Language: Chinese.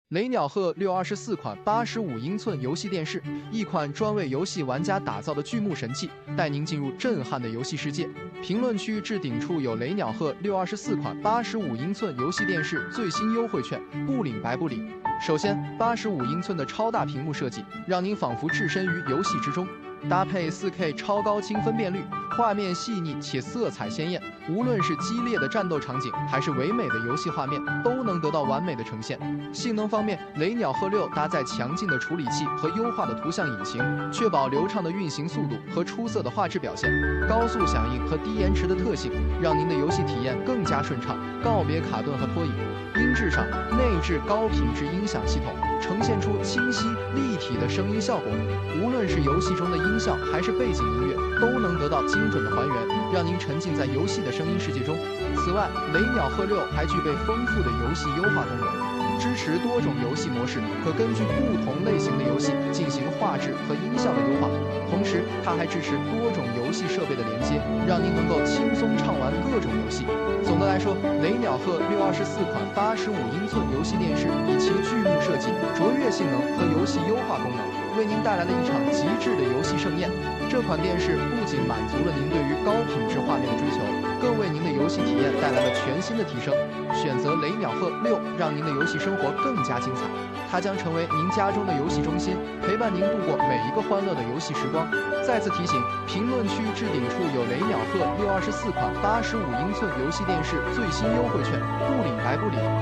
雷鸟鹤624款85英寸游戏电视，一款专为游戏玩家打造的巨幕神器，带您进入震撼的游戏世界。评论区置顶处有雷鸟鹤624款85英寸游戏电视最新优惠券，不领白不领。首先，85英寸的超大屏幕设计，让您仿佛置身于游戏之中。搭配 4K 超高清分辨率，画面细腻且色彩鲜艳，无论是激烈的战斗场景，还是唯美的游戏画面，都能得到完美的呈现。性能方面，雷鸟鹤6搭载强劲的处理器和优化的图像引擎，确保流畅的运行速度和出色的画质表现。高速响应和低延迟的特性，让您的游戏体验更加顺畅，告别卡顿和拖影。音质上，内置高品质音响系统，呈现出清晰立体的声音效果，无论是游戏中的音效还是背景音乐，都能得到精准的还原，让您沉浸在游戏的声音世界中。此外，雷鸟鹤6还具备丰富的游戏优化功能，支持多种游戏模式，可根据不同类型的游戏进行画质和音效的优化。同时，它还支持多种游戏设备的连接，让您能够轻松畅玩各种游戏。总的来说，雷鸟鹤624款85英寸游戏电视以其巨幕设计、卓越性能和游戏优化功能，为您带来了一场极致的游戏盛宴。这款电视不仅满足了您对于高品质画面的追求，更为您的游戏体验带来了全新的提升。选择雷鸟鹤6，让您的游戏生活更加精彩。它将成为您家中的游戏中心，陪伴您度过每一个欢乐的游戏时光。再次提醒，评论区置顶处有雷鸟鹤624款85英寸游戏电视最新优惠券，不领白不领。